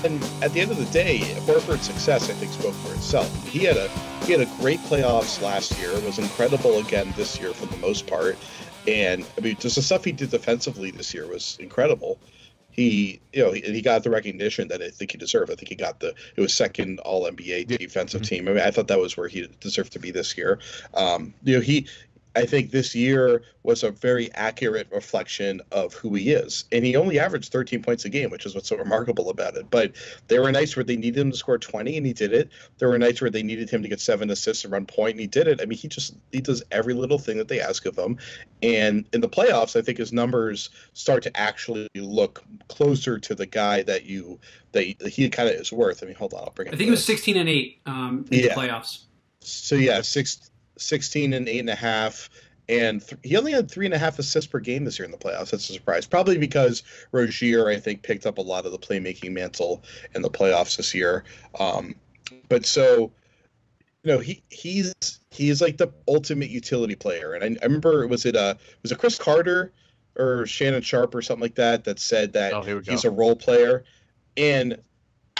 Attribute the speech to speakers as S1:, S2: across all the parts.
S1: at the end of the day, Horford's success, I think, spoke for itself. He had a great playoffs last year. Was incredible again this year for the most part. And I mean, just the stuff he did defensively this year was incredible. He got the recognition that I think he deserved. I think it was second All NBA defensive team. I mean, I thought that was where he deserved to be this year. I think this year was a very accurate reflection of who he is. And he only averaged 13 points a game, which is what's so remarkable about it. But there were nights where they needed him to score 20, and he did it. There were nights where they needed him to get 7 assists and run point, and he did it. I mean, he does every little thing that they ask of him. And in the playoffs, I think his numbers start to actually look closer to the guy that he kind of is worth. I mean, hold on, I'll bring it.
S2: I think it was 16 and 8 in the playoffs.
S1: So yeah, 16 and 8.5, and he only had 3.5 assists per game this year in the playoffs. That's a surprise, probably because Rozier, I think, picked up a lot of the playmaking mantle in the playoffs this year. But so, he's like the ultimate utility player. And I remember, was it Chris Carter or Shannon Sharp or something like that said that he's a role player, and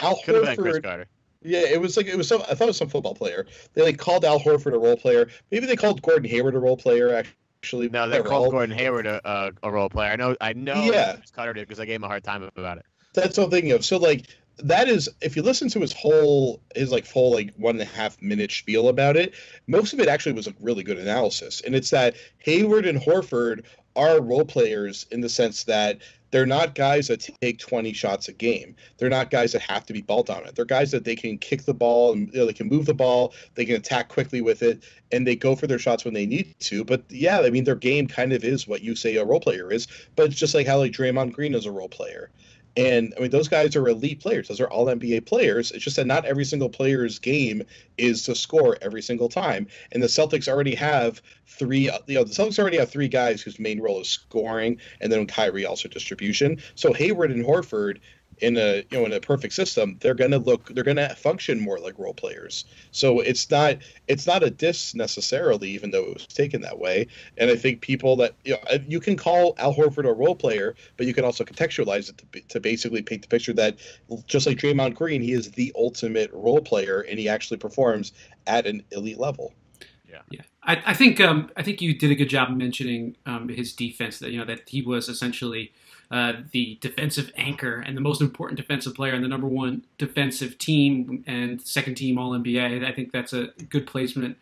S1: Al
S3: Could have been Chris
S1: Horford.
S3: Carter.
S1: Yeah, I thought it was some football player. They called Al Horford a role player. Maybe they called Gordon Hayward a role player. Actually,
S3: no, they called Gordon Hayward a role player. I know.
S1: Yeah,
S3: Chris Carter did because I gave him a hard time about it.
S1: That's what I'm thinking of. So that is, if you listen to his full 1.5 minute spiel about it, most of it actually was a really good analysis. And it's that Hayward and Horford are role players in the sense that they're not guys that take 20 shots a game. They're not guys that have to be ball dominant. They're guys that they can kick the ball and they can move the ball. They can attack quickly with it, and they go for their shots when they need to. But yeah, I mean, their game kind of is what you say a role player is. But it's just like how Draymond Green is a role player. And I mean, those guys are elite players. Those are all NBA players. It's just that not every single player's game is to score every single time. And the Celtics already have three guys whose main role is scoring, and then Kyrie also distribution. So Hayward and Horford in a perfect system, they're gonna function more like role players. So it's not a diss necessarily, even though it was taken that way. And I think people that you can call Al Horford a role player, but you can also contextualize it to basically paint the picture that just like Draymond Green, he is the ultimate role player, and he actually performs at an elite level.
S2: Yeah. I think you did a good job mentioning his defense. That he was essentially the defensive anchor and the most important defensive player on the number one defensive team and second team All NBA. I think that's a good placement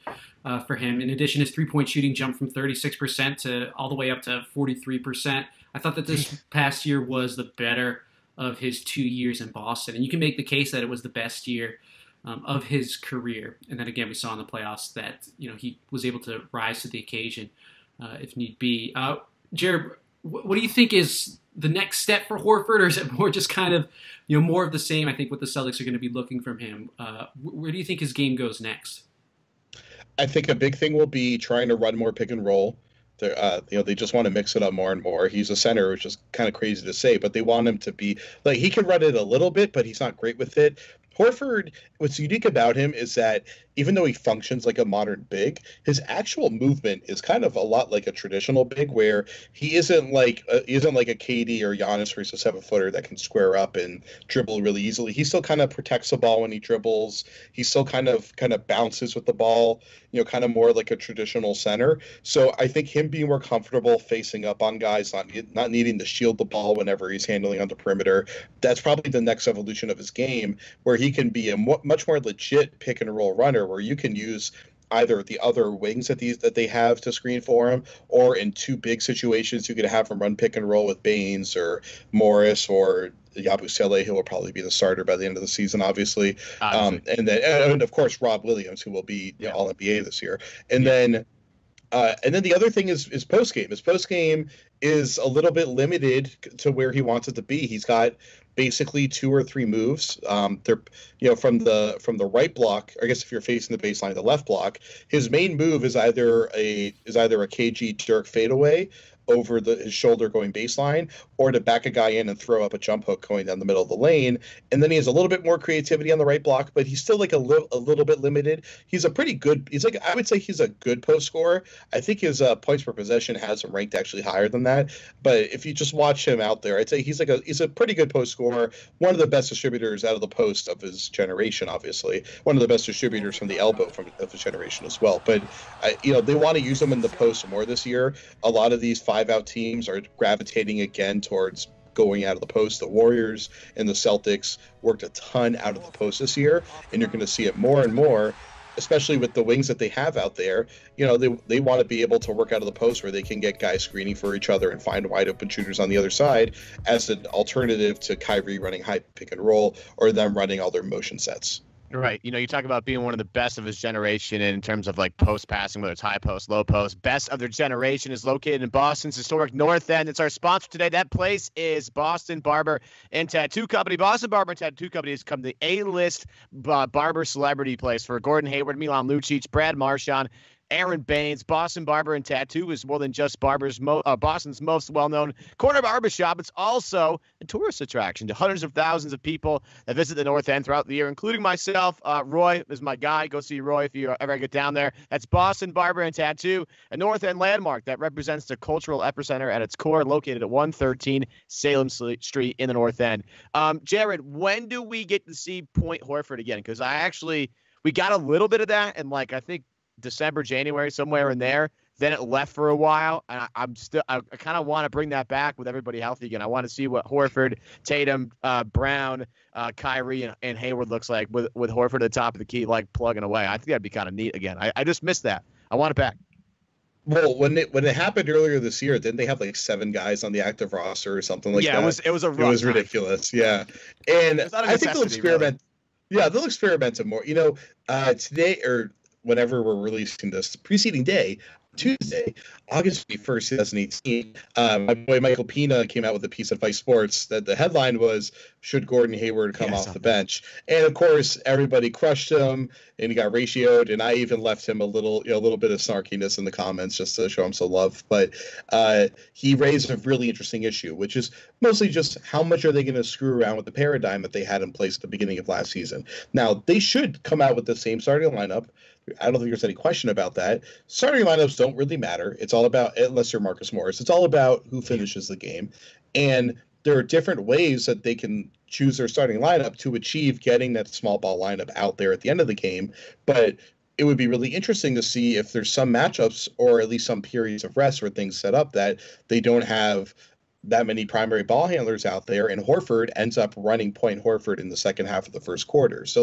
S2: for him. In addition, his 3-point shooting jumped from 36% to all the way up to 43%. I thought that this past year was the better of his 2 years in Boston, and you can make the case that it was the best year of his career. And then again, we saw in the playoffs that he was able to rise to the occasion if need be. Jared, what do you think is the next step for Horford, or is it more just kind of more of the same? I think what the Celtics are going to be looking from him. Where do you think his game goes next?
S1: I think a big thing will be trying to run more pick and roll. They just want to mix it up more and more. He's a center, which is kind of crazy to say, but they want him to be like, he can run it a little bit, but he's not great with it. Horford, what's unique about him is that even though he functions like a modern big, his actual movement is kind of a lot like a traditional big, where he isn't like a KD or Giannis, where he's a 7-footer that can square up and dribble really easily. He still kind of protects the ball when he dribbles. He still kind of bounces with the ball, kind of more like a traditional center. So I think him being more comfortable facing up on guys, not needing to shield the ball whenever he's handling on the perimeter, that's probably the next evolution of his game, where he can be a much more legit pick and roll runner, where you can use either the other wings that they have to screen for him, or in two big situations you could have him run pick and roll with Baines or Morris or Yabusele, who will probably be the starter by the end of the season, obviously. And then of course Rob Williams, who will be All NBA this year. And then the other thing is post game. His post game is a little bit limited to where he wants it to be. He's got basically 2 or 3 moves. They're from the right block. I guess if you're facing the baseline, the left block, his main move is either a KG Dirk fadeaway, over his shoulder going baseline, or to back a guy in and throw up a jump hook going down the middle of the lane. And then he has a little bit more creativity on the right block, but he's still like a little bit limited. He's a pretty good. He's like, I would say he's a good post scorer. I think his points per possession has him ranked actually higher than that. But if you just watch him out there, I'd say he's a pretty good post scorer. One of the best distributors out of the post of his generation, obviously. One of the best distributors from the elbow of his generation as well. But they want to use him in the post more this year. A lot of these 5-out teams are gravitating again towards going out of the post. The Warriors and the Celtics worked a ton out of the post this year, and you're going to see it more and more, especially with the wings that they have out there. They want to be able to work out of the post where they can get guys screening for each other and find wide open shooters on the other side as an alternative to Kyrie running high pick and roll or them running all their motion sets.
S3: Right. You talk about being one of the best of his generation in terms of like post passing, whether it's high post, low post. Best of their generation is located in Boston's historic North End. It's our sponsor today. That place is Boston Barber and Tattoo Company. Boston Barber and Tattoo Company has become the A-list barber celebrity place for Gordon Hayward, Milan Lucic, Brad Marchand, Aaron Baines. Boston Barber and Tattoo is more than just Boston's most well-known corner barbershop. It's also a tourist attraction to hundreds of thousands of people that visit the North End throughout the year, including myself. Roy is my guy. Go see Roy if you ever get down there. That's Boston Barber and Tattoo, a North End landmark that represents the cultural epicenter at its core, located at 113 Salem Street in the North End. Jared, when do we get to see Point Horford again? Because we got a little bit of that, and I think December, January, somewhere in there. Then it left for a while, and I kind of want to bring that back with everybody healthy again. I want to see what Horford, Tatum, Brown, Kyrie, and Hayward looks like with Horford at the top of the key, plugging away. I think that'd be kind of neat again. I just missed that. I want it back.
S1: Well, when it happened earlier this year, didn't they have 7 guys on the active roster or something like that?
S3: Yeah, it was a rough time.
S1: Ridiculous. Yeah, and I think they'll experiment. Really. Yeah, they'll experiment it more. Today or whenever we're releasing this, the preceding day, Tuesday, August 1st, 2018, my boy Michael Pina came out with a piece at Vice Sports that the headline was, "Should Gordon Hayward come off the bench?" And of course, everybody crushed him, and he got ratioed. And I even left him a little bit of snarkiness in the comments just to show him some love. But he raised a really interesting issue, which is mostly just how much are they going to screw around with the paradigm that they had in place at the beginning of last season. Now, they should come out with the same starting lineup. I don't think there's any question about that. Starting lineups don't really matter. It's all about, unless you're Marcus Morris, it's all about who finishes the game. And there are different ways that they can choose their starting lineup to achieve getting that small ball lineup out there at the end of the game. But it would be really interesting to see if there's some matchups or at least some periods of rest where things set up that they don't have that many primary ball handlers out there, and Horford ends up running Point Horford in the second half of the first quarter. So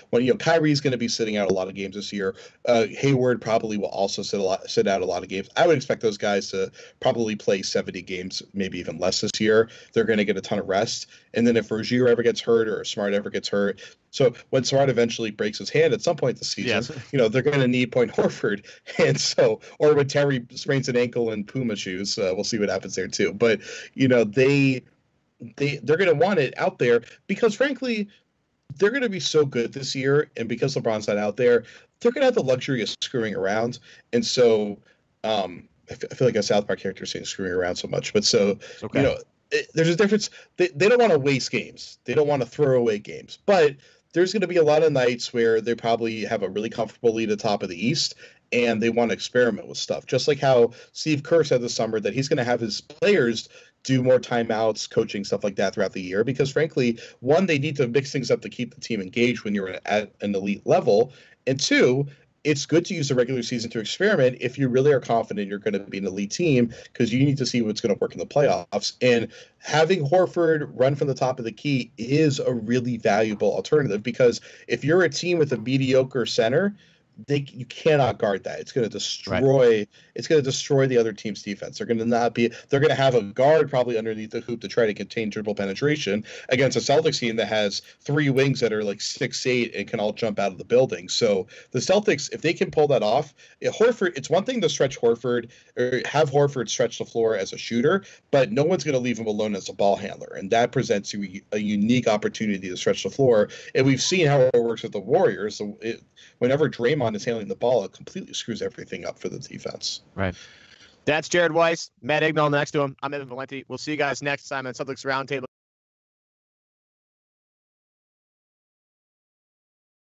S1: when Kyrie's going to be sitting out a lot of games this year, Hayward probably will also sit out a lot of games. I would expect those guys to probably play 70 games, maybe even less this year. They're going to get a ton of rest. And then if Rozier ever gets hurt or Smart ever gets hurt, so when Smart eventually breaks his hand at some point this season, they're going to need Point Horford. And so, or when Terry sprains an ankle in Puma shoes, we'll see what happens there too. But, they're going to want it out there because, frankly, they're going to be so good this year. And because LeBron's not out there, they're going to have the luxury of screwing around. And so I feel like a South Park character saying screwing around so much. But so,
S3: okay.
S1: There's a difference. They don't want to waste games. They don't want to throw away games. But there's going to be a lot of nights where they probably have a really comfortable lead at the top of the East, and they want to experiment with stuff. Just like how Steve Kerr said this summer that he's going to have his players do more timeouts, coaching, stuff like that throughout the year. Because, frankly, one, they need to mix things up to keep the team engaged when you're at an elite level. And two, it's good to use the regular season to experiment if you really are confident you're going to be an elite team, because you need to see what's going to work in the playoffs. And having Horford run from the top of the key is a really valuable alternative, because if you're a team with a mediocre center, you cannot guard that. It's going to destroy. Right. It's going to destroy the other team's defense. They're going to have a guard probably underneath the hoop to try to contain dribble penetration against a Celtics team that has 3 wings that are 6'8" and can all jump out of the building. So the Celtics, if they can pull that off, Horford. It's one thing to stretch Horford or have Horford stretch the floor as a shooter, but no one's going to leave him alone as a ball handler, and that presents you a unique opportunity to stretch the floor. And we've seen how it works with the Warriors. So whenever Draymond is handling the ball, it completely screws everything up for the defense.
S3: Right. That's Jared Weiss, Matt Ignall next to him. I'm Evan Valenti. We'll see you guys next time on Celtics Roundtable.